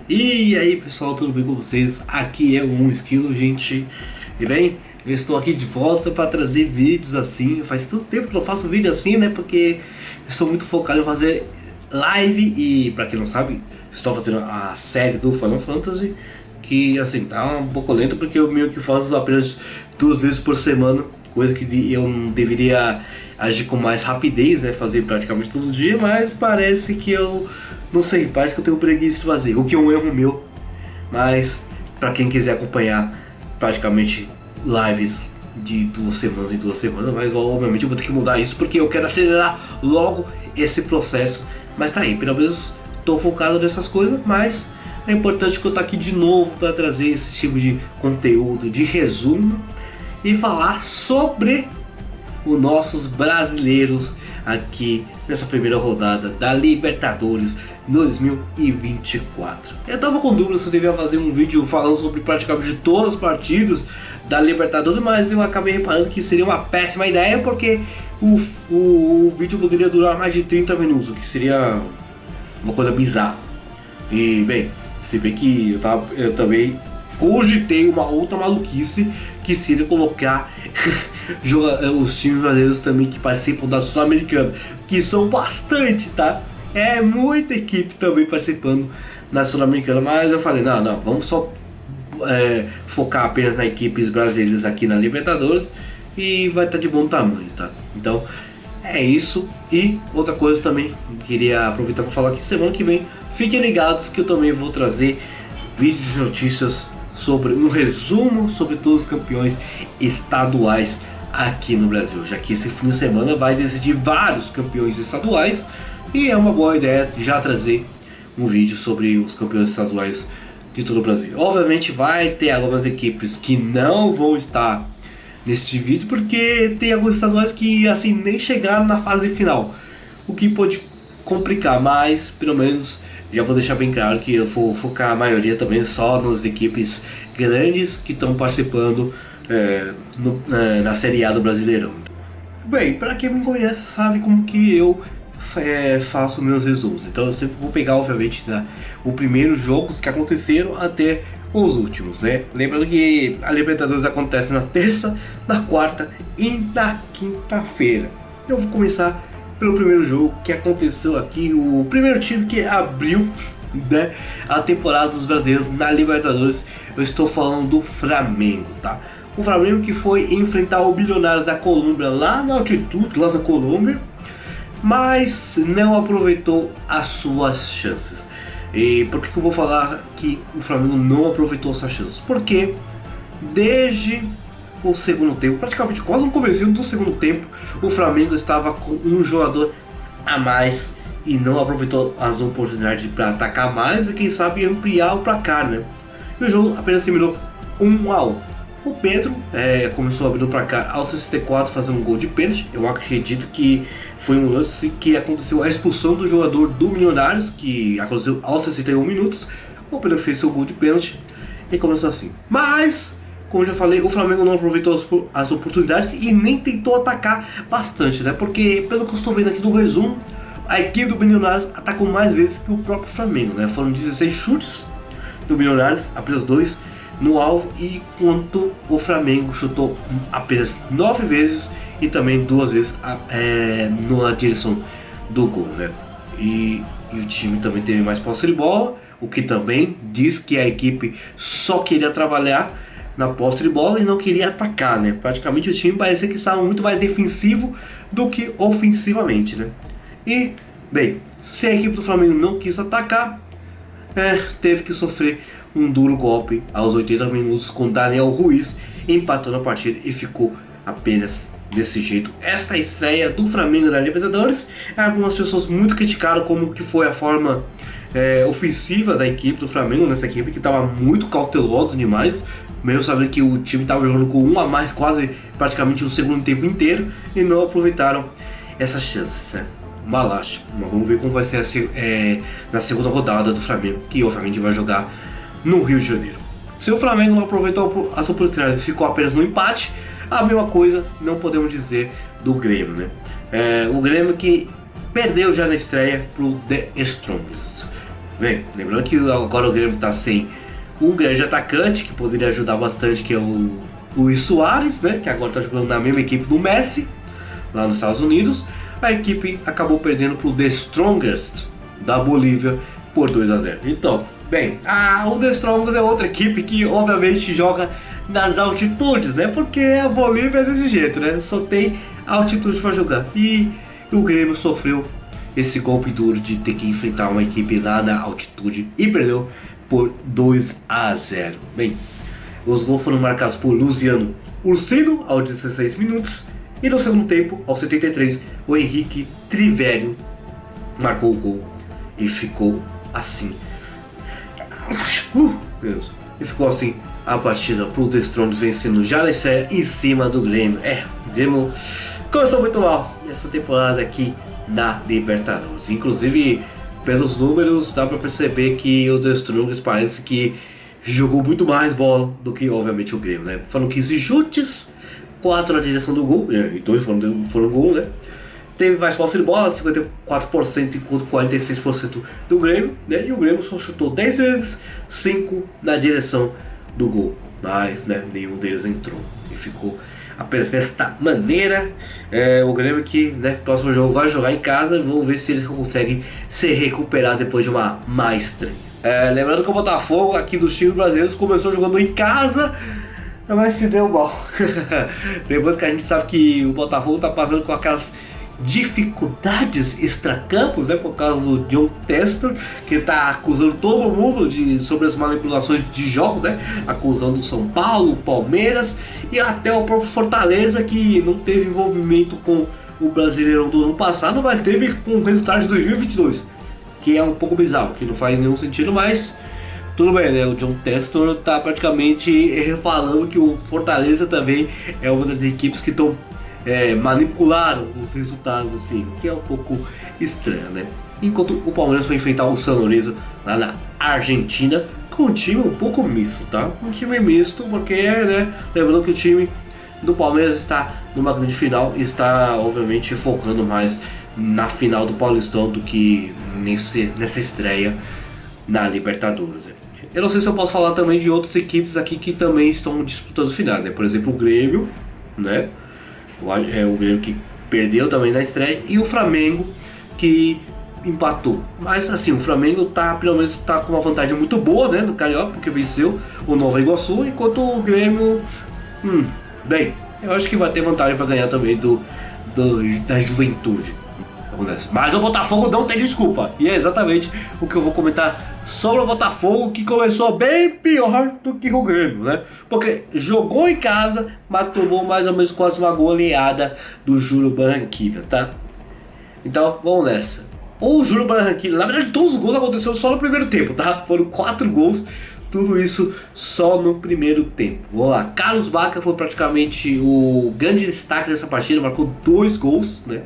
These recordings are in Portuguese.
E aí pessoal, tudo bem com vocês? Aqui é o 1 Esquilo, gente. E bem, eu estou aqui de volta para trazer vídeos assim. Faz tanto tempo que eu faço vídeo assim, né? Porque eu estou muito focado em fazer live. E para quem não sabe, estou fazendo a série do Final Fantasy, que assim, tá um pouco lento porque eu meio que faço apenas 2 vezes por semana. Coisa que eu não deveria agir com mais rapidez, né? Fazer praticamente todo dia, mas parece que eu não sei, parece que eu tenho preguiça de fazer, o que é um erro meu. Mas pra quem quiser acompanhar praticamente lives de 2 semanas em 2 semanas, mas obviamente eu vou ter que mudar isso porque eu quero acelerar logo esse processo. Mas tá aí, pelo menos tô focado nessas coisas, mas é importante que eu tô aqui de novo para trazer esse tipo de conteúdo, de resumo e falar sobre os nossos brasileiros aqui nessa primeira rodada da Libertadores 2024. Eu tava com dúvida se eu devia fazer um vídeo falando sobre praticamente todos os partidos da Libertadores, mas eu acabei reparando que seria uma péssima ideia porque o vídeo poderia durar mais de 30 minutos, o que seria uma coisa bizarra. E bem, se bem que eu também cogitei uma outra maluquice, que seria colocar os times brasileiros também que participam da Sul-Americana, que são bastante, tá? É muita equipe também participando na Sul-Americana, mas eu falei, não, vamos só focar apenas nas equipes brasileiras aqui na Libertadores e vai estar de bom tamanho, tá? Então é isso. E outra coisa também, queria aproveitar para falar que semana que vem, fiquem ligados que eu também vou trazer vídeos de notícias sobre um resumo sobre todos os campeões estaduais aqui no Brasil, já que esse fim de semana vai decidir vários campeões estaduais e é uma boa ideia já trazer um vídeo sobre os campeões estaduais de todo o Brasil. Obviamente vai ter algumas equipes que não vão estar nesse vídeo porque tem alguns estaduais que assim nem chegaram na fase final, o que pode complicar, mas pelo menos já vou deixar bem claro que eu vou focar a maioria também só nas equipes grandes que estão participando na Série A do Brasileirão. Bem, para quem me conhece sabe como que eu faço meus resumos. Então eu sempre vou pegar, obviamente, o primeiro jogos que aconteceram até os últimos, né? Lembrando que a Libertadores acontece na terça, na quarta e na quinta-feira. Eu vou começar pelo primeiro jogo que aconteceu aqui, o primeiro time que abriu, né, a temporada dos brasileiros na Libertadores. Eu estou falando do Flamengo, tá? O Flamengo que foi enfrentar o Milionários da Colômbia lá na altitude, lá da Colômbia, mas não aproveitou as suas chances. E por que eu vou falar que o Flamengo não aproveitou essas chances? Porque desde o segundo tempo, praticamente quase no começo do segundo tempo, o Flamengo estava com um jogador a mais e não aproveitou as oportunidades para atacar mais e quem sabe ampliar o placar, né? E o jogo apenas terminou 1-1. O Pedro começou a abrir o placar aos 64, fazendo um gol de pênalti. Eu acredito que foi um lance que aconteceu a expulsão do jogador do Milionários, que aconteceu aos 61 minutos. O Pedro fez seu gol de pênalti e começou assim. Mas como eu já falei, o Flamengo não aproveitou as oportunidades e nem tentou atacar bastante, né? Porque, pelo que eu estou vendo aqui no resumo, a equipe do Milionários atacou mais vezes que o próprio Flamengo, né? Foram 16 chutes do Milionários, apenas 2 no alvo, enquanto o Flamengo chutou apenas 9 vezes e também 2 vezes na direção do gol, né? E o time também teve mais posse de bola, o que também diz que a equipe só queria trabalhar na posse de bola e não queria atacar, né? Praticamente o time parecia que estava muito mais defensivo do que ofensivamente, né? E, bem, se a equipe do Flamengo não quis atacar, teve que sofrer um duro golpe aos 80 minutos com Daniel Ruiz empatando a partida e ficou apenas desse jeito. Esta estreia do Flamengo na Libertadores, algumas pessoas muito criticaram como que foi a forma ofensiva da equipe do Flamengo, nessa equipe que estava muito cautelosa demais, mesmo sabendo que o time estava jogando com um a mais quase praticamente o segundo tempo inteiro e não aproveitaram essas chances, né? Uma lástima. Vamos ver como vai ser na segunda rodada do Flamengo, que obviamente vai jogar no Rio de Janeiro. Se o Flamengo não aproveitou as oportunidades e ficou apenas no empate, a mesma coisa não podemos dizer do Grêmio, né? O Grêmio que perdeu já na estreia pro The Strongest. Bem, lembrando que agora o Grêmio está sem um grande atacante que poderia ajudar bastante, que é o Luis Soares, né? Que agora está jogando na mesma equipe do Messi, lá nos Estados Unidos. A equipe acabou perdendo para o The Strongest da Bolívia por 2-0. Então, bem, o The Strongest é outra equipe que obviamente joga nas altitudes, né? Porque a Bolívia é desse jeito, né? Só tem altitude para jogar. E o Grêmio sofreu esse golpe duro de ter que enfrentar uma equipe lá na altitude e perdeu por 2-0. Bem, os gols foram marcados por Luciano Ursino aos 16 minutos e no segundo tempo, aos 73, o Henrique Trivério marcou o gol e ficou assim. Deus. E ficou assim a partida pro The Strongest vencendo já na estreia em cima do Grêmio. O Grêmio começou muito mal nessa temporada aqui da Libertadores. Inclusive, pelos números, dá pra perceber que o The Strongest parece que jogou muito mais bola do que, obviamente, o Grêmio, né? Foram 15 chutes, 4 na direção do gol, e 2 foram gol, né? Teve mais posse de bola, 54% enquanto 46% do Grêmio, né? E o Grêmio só chutou 10 vezes, 5 na direção do gol. Mas, né, nenhum deles entrou. E ficou apenas desta maneira. O Grêmio que, né, próximo jogo vai jogar em casa. Vamos ver se eles conseguem se recuperar depois de uma má estreia. Lembrando que o Botafogo aqui dos times brasileiros começou jogando em casa, mas se deu mal. Depois que a gente sabe que o Botafogo tá passando com aquelas dificuldades extracampos, né, por causa do John Textor, que tá acusando todo mundo sobre as manipulações de jogos, né, acusando o São Paulo, o Palmeiras e até o próprio Fortaleza, que não teve envolvimento com o Brasileirão do ano passado, mas teve com o resultado de 2022, que é um pouco bizarro, que não faz nenhum sentido, mas tudo bem, né? O John Textor tá praticamente falando que o Fortaleza também é uma das equipes que estão manipularam os resultados, assim, que é um pouco estranho, né? Enquanto o Palmeiras foi enfrentar o San Lorenzo lá na Argentina com um time um pouco misto, tá? Um time misto porque, né, lembrando que o time do Palmeiras está numa grande final e está, obviamente, focando mais na final do Paulistão do que nessa estreia na Libertadores. Eu não sei se eu posso falar também de outras equipes aqui que também estão disputando final, né? Por exemplo, o Grêmio, né? O Grêmio que perdeu também na estreia, e o Flamengo que empatou. Mas assim, o Flamengo pelo menos tá com uma vantagem muito boa, né, no Carioca, porque venceu o Nova Iguaçu, enquanto o Grêmio, bem, eu acho que vai ter vantagem para ganhar também da Juventude. Mas o Botafogo não tem desculpa, e é exatamente o que eu vou comentar sobre o Botafogo, que começou bem pior do que o Grêmio, né? Porque jogou em casa, mas tomou mais ou menos quase uma goleada do Júnior Barranquilla, tá? Então, vamos nessa. O Júnior Barranquilla, na verdade, todos os gols aconteceram só no primeiro tempo, tá? Foram 4 gols, tudo isso só no primeiro tempo. Vamos lá, Carlos Bacca foi praticamente o grande destaque dessa partida, marcou 2 gols, né?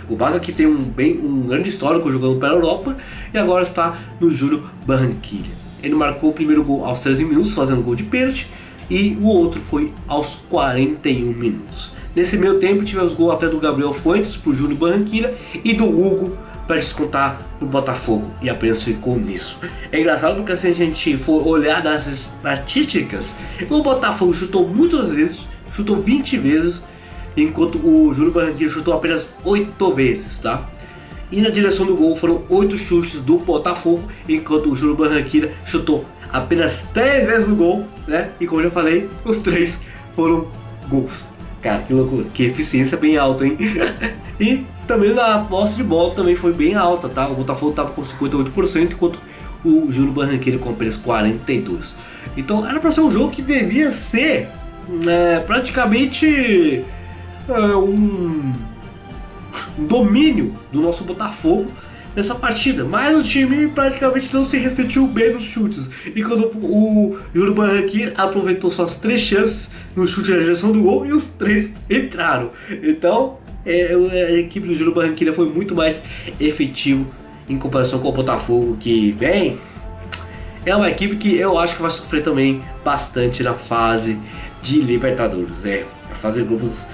O Bacca que tem um grande histórico jogando pela Europa e agora está no Júnior Barranquilla. Ele marcou o primeiro gol aos 13 minutos, fazendo gol de pênalti, e o outro foi aos 41 minutos. Nesse meio tempo tivemos gol até do Gabriel Fuentes para o Júnior Barranquilla e do Hugo para descontar no Botafogo, e apenas ficou nisso. É engraçado porque se a gente for olhar das estatísticas, o Botafogo chutou muitas vezes, chutou 20 vezes, enquanto o Júnior Barranquilla chutou apenas 8 vezes, tá? E na direção do gol foram 8 chutes do Botafogo, enquanto o Júnior Barranquilla chutou apenas 3 vezes no gol, né? E como eu já falei, os 3 foram gols. Cara, que loucura, que eficiência bem alta, hein? E também na posse de bola também foi bem alta, tá? O Botafogo estava com 58%, enquanto o Júnior Barranquilla com apenas 42%. Então era para ser um jogo que devia ser praticamente um domínio do nosso Botafogo nessa partida, mas o time praticamente não se ressentiu bem nos chutes, e quando o Júnior Barranquilla aproveitou suas 3 chances no chute na direção do gol, e os 3 entraram. Então a equipe do Júnior Barranquilla foi muito mais efetivo em comparação com o Botafogo, que, bem, é uma equipe que eu acho que vai sofrer também bastante na fase de Libertadores. A fase de grupos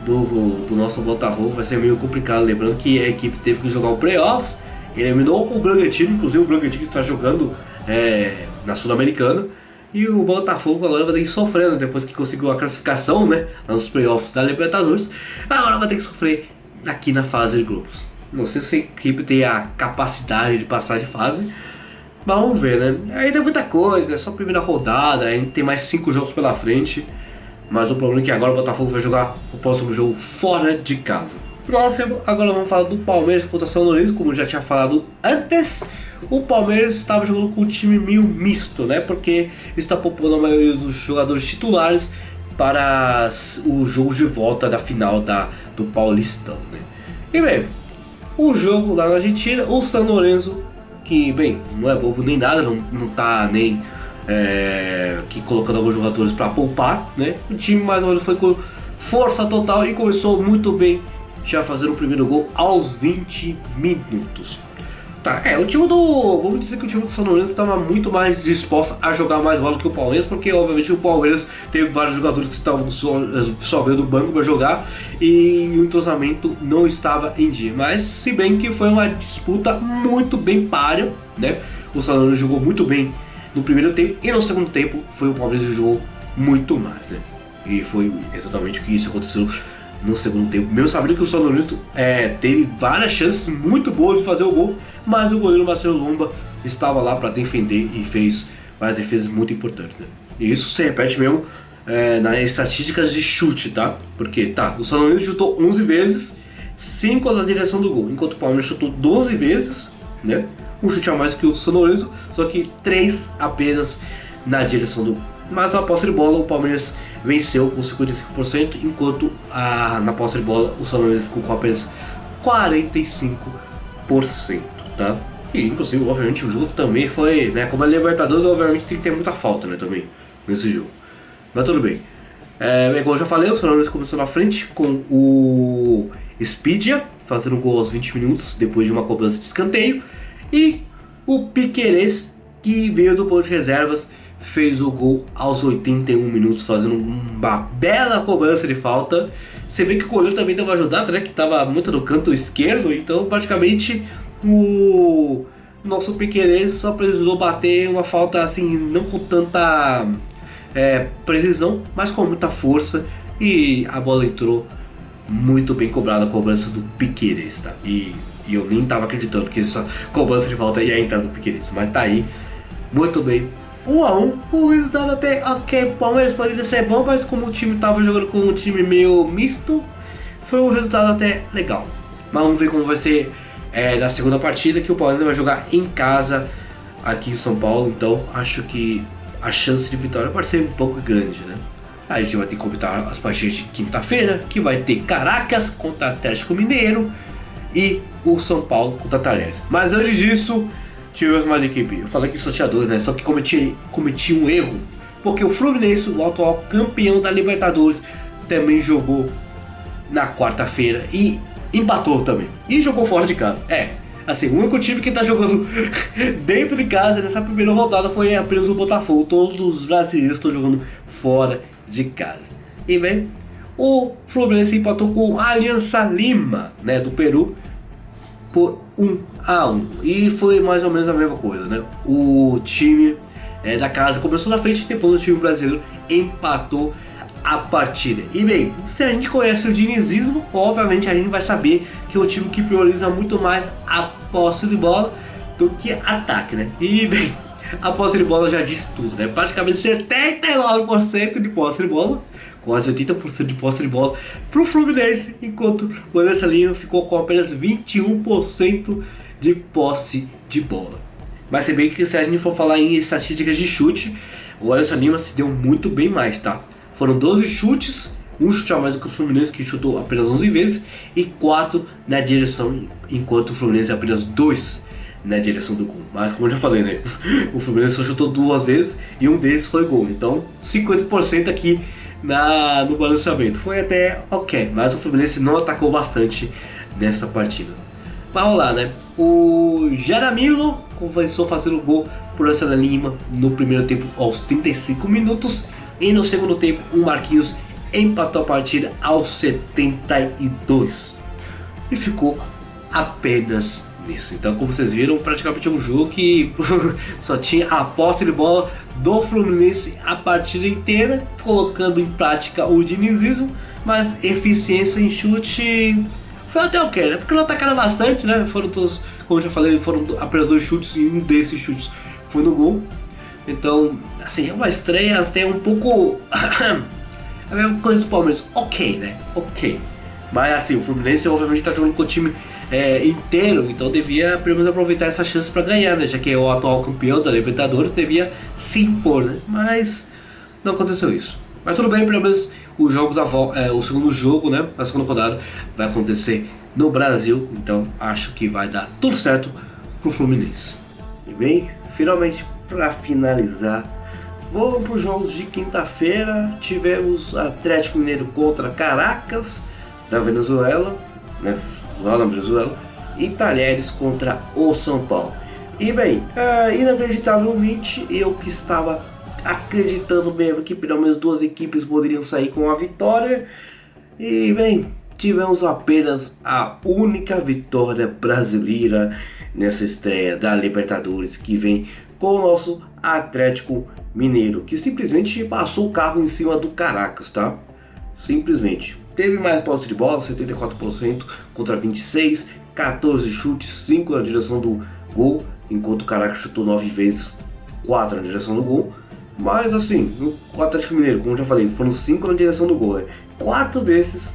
do nosso Botafogo vai ser meio complicado, lembrando que a equipe teve que jogar o playoffs eliminou o Bragantino, inclusive o Bragantino está jogando na Sul-Americana. E o Botafogo agora vai ter que sofrer, né, depois que conseguiu a classificação, né, nos playoffs da Libertadores. Agora vai ter que sofrer aqui na fase de grupos. Não sei se a equipe tem a capacidade de passar de fase, mas vamos ver, né? Ainda é muita coisa, é só a primeira rodada, ainda tem mais 5 jogos pela frente. Mas o problema é que agora o Botafogo vai jogar o próximo jogo fora de casa. Próximo, agora vamos falar do Palmeiras contra o São Lourenço, como eu já tinha falado antes. O Palmeiras estava jogando com um time meio misto, né? Porque está poupando a maioria dos jogadores titulares para o jogo de volta da final do Paulistão, né? E bem, o jogo lá na Argentina, o São Lourenço, que bem, não é bobo nem nada, não tá nem que colocando alguns jogadores para poupar, né? O time mais ou menos foi com força total e começou muito bem, já fazendo o primeiro gol aos 20 minutos. Tá, o time vamos dizer que o time do São Lourenço estava muito mais disposto a jogar mais bola que o Palmeiras, porque obviamente o Palmeiras teve vários jogadores que estavam só vendo o banco para jogar e o entrosamento não estava em dia. Mas se bem que foi uma disputa muito bem páreo, né? O São Lourenço jogou muito bem no primeiro tempo e no segundo tempo foi o Palmeiras que jogou muito mais, né? E foi exatamente o que isso aconteceu no segundo tempo. Mesmo sabendo que o São Lourenço teve várias chances muito boas de fazer o gol, mas o goleiro Marcelo Lomba estava lá para defender e fez várias defesas muito importantes, né? E isso se repete mesmo nas estatísticas de chute, tá? Porque o São Lourenço chutou 11 vezes, 5 na direção do gol, enquanto o Palmeiras chutou 12 vezes, né? Um chute a mais que o São Lourenço, só que 3 apenas na direção do gol. Mas na posse de bola o Palmeiras venceu com 55%, enquanto na posse de bola o São Lourenço ficou com apenas 45%, tá? E inclusive, obviamente, o jogo também foi, né, como a Libertadores, obviamente tem que ter muita falta, né, também, nesse jogo. Mas tudo bem. Igual eu já falei, o São Lourenço começou na frente com o Speedia, fazendo um gol aos 20 minutos, depois de uma cobrança de escanteio. E o Piquerez, que veio do banco de reservas, fez o gol aos 81 minutos, fazendo uma bela cobrança de falta. Você vê que o goleiro também deu uma ajudada, né, que estava muito no canto esquerdo, então praticamente o nosso Piquerez só precisou bater uma falta assim, não com tanta precisão, mas com muita força, e a bola entrou muito bem cobrada, a cobrança do Piquerez, tá? E eu nem estava acreditando que essa cobrança de falta ia entrar do Piquerez, mas tá aí, muito bem. 1-1, o resultado até ok, o Palmeiras poderia ser bom, mas como o time estava jogando com um time meio misto, foi um resultado até legal. Mas vamos ver como vai ser na segunda partida, que o Palmeiras vai jogar em casa aqui em São Paulo, então acho que a chance de vitória pode ser um pouco grande, né? A gente vai ter que comentar as partidas de quinta-feira, que vai ter Caracas contra Atlético Mineiro e o São Paulo contra Talheres. Mas antes disso, tivemos mais equipe. Eu falei que só tinha 2, né? Só que cometi um erro, porque o Fluminense, o atual campeão da Libertadores, também jogou na quarta-feira e empatou também. E jogou fora de casa. Assim, o único time que tá jogando dentro de casa nessa primeira rodada foi apenas o Botafogo. Todos os brasileiros estão jogando fora de casa. E bem, o Fluminense empatou com a Aliança Lima, né, do Peru, por 1-1. E foi mais ou menos a mesma coisa, né? O time da casa começou na frente, depois o time brasileiro empatou a partida. E bem, se a gente conhece o dinizismo, obviamente a gente vai saber que é um time que prioriza muito mais a posse de bola do que ataque, né? E bem, a posse de bola já diz tudo, né? Praticamente 79% de posse de bola, quase 80% de posse de bola para o Fluminense, enquanto o Aliança Lima ficou com apenas 21% de posse de bola. Mas se bem que se a gente for falar em estatísticas de chute, o Aliança Lima se deu muito bem mais, tá? Foram 12 chutes, um chute a mais do que o Fluminense, que chutou apenas 11 vezes, e 4 na direção, enquanto o Fluminense apenas 2 na direção do gol. Mas como eu já falei, né? O Fluminense só chutou 2 vezes e um deles foi gol. Então 50% aqui no balanceamento. Foi até ok, mas o Fluminense não atacou bastante nessa partida. Mas vamos lá, né? O Jaramillo começou fazendo gol por Aliança Lima no primeiro tempo aos 35 minutos. E no segundo tempo, o Marquinhos empatou a partida aos 72. E ficou apenas nisso. Então, como vocês viram, praticamente é um jogo que só tinha a posse de bola do Fluminense a partida inteira, colocando em prática o dinizismo, mas eficiência em chute foi até o que, né? Porque não atacaram bastante, né? Foram todos, como eu já falei, foram apenas 2 chutes e um desses chutes foi no gol. Então, assim, é uma estreia até um pouco a mesma coisa do Palmeiras, ok, né? Ok. Mas assim, o Fluminense obviamente está jogando com o time inteiro, então devia pelo menos aproveitar essa chance para ganhar, né? Já que é o atual campeão da Libertadores, devia se impor, né? Mas não aconteceu isso. Mas tudo bem, pelo menos os jogos o segundo jogo, né? A segunda rodada vai acontecer no Brasil, então acho que vai dar tudo certo pro Fluminense. E bem, finalmente para finalizar, vamos para os jogos de quinta-feira. Tivemos Atlético Mineiro contra Caracas da Venezuela, né? Lá na Venezuela, e Talheres contra o São Paulo. E bem, inacreditavelmente, eu que estava acreditando mesmo que pelo menos 2 equipes poderiam sair com a vitória. E bem, tivemos apenas a única vitória brasileira nessa estreia da Libertadores, que vem com o nosso Atlético Mineiro, que simplesmente passou o carro em cima do Caracas, tá? Simplesmente. Teve mais posse de bola, 74% contra 26%, 14 chutes, 5 na direção do gol, enquanto o Caracas chutou 9 vezes, 4 na direção do gol. Mas assim, o Atlético Mineiro, como eu já falei, foram 5 na direção do gol, né? 4 desses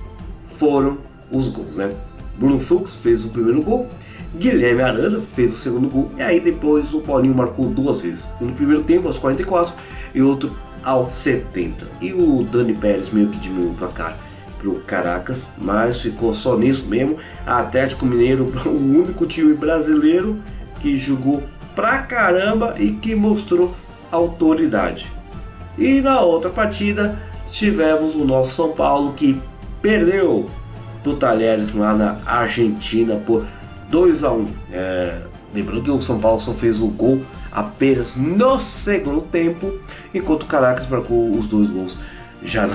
foram os gols, né? Bruno Fux fez o primeiro gol, Guilherme Arana fez o segundo gol, e aí depois o Paulinho marcou 2 vezes, um no primeiro tempo aos 44 e outro aos 70. E o Dani Pérez meio que diminuiu o placar pro Caracas, mas ficou só nisso mesmo. Atlético Mineiro, o único time brasileiro que jogou pra caramba e que mostrou autoridade. E na outra partida tivemos o nosso São Paulo, que perdeu do Talheres lá na Argentina por 2-1. Lembrando que o São Paulo só fez o gol apenas no segundo tempo, enquanto o Caracas marcou os 2 gols já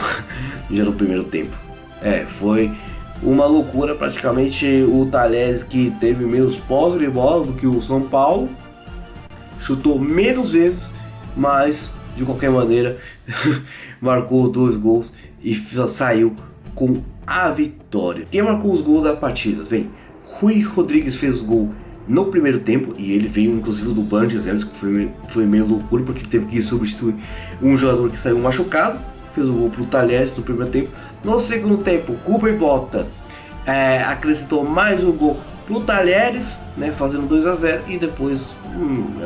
no primeiro tempo. Foi uma loucura. Praticamente o Talheres, que teve menos posse de bola do que o São Paulo, chutou menos vezes, mas de qualquer maneira marcou 2 gols e saiu com a vitória. Quem marcou os gols da partida? Bem, Rui Rodrigues fez o gol no primeiro tempo, e ele veio inclusive do banco de reservas, que foi meio loucura, porque ele teve que substituir um jogador que saiu machucado. Fez o gol pro Talheres no primeiro tempo. No segundo tempo, Rubem Bota acrescentou mais um gol pro Talheres, né, fazendo 2-0. E depois,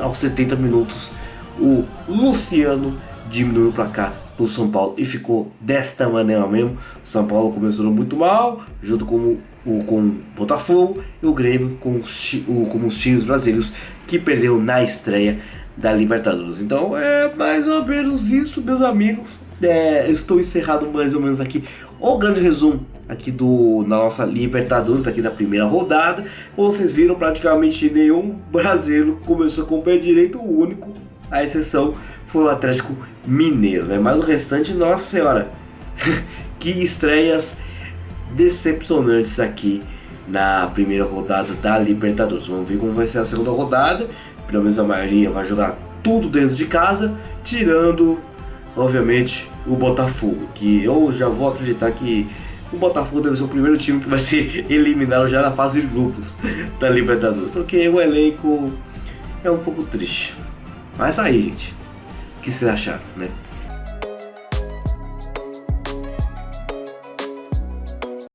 aos 70 minutos, o Luciano diminuiu o placar pro São Paulo e ficou desta maneira mesmo. O São Paulo começou muito mal, junto com o Botafogo, e o Grêmio com os times brasileiros que perdeu na estreia da Libertadores. Então é mais ou menos isso, meus amigos. Estou encerrado mais ou menos aqui o grande resumo aqui na nossa Libertadores, aqui da primeira rodada. Como vocês viram, praticamente nenhum brasileiro começou com o pé direito. O único, a exceção, foi o Atlético Mineiro, né? Mas o restante, nossa senhora, que estreias decepcionantes aqui na primeira rodada da Libertadores. Vamos ver como vai ser a segunda rodada. Pelo menos a maioria vai jogar tudo dentro de casa, tirando, obviamente, o Botafogo, que eu já vou acreditar que o Botafogo deve ser o primeiro time que vai ser eliminado já na fase de grupos da Libertadores, porque o elenco é um pouco triste. Mas aí, gente, o que vocês acharam, né?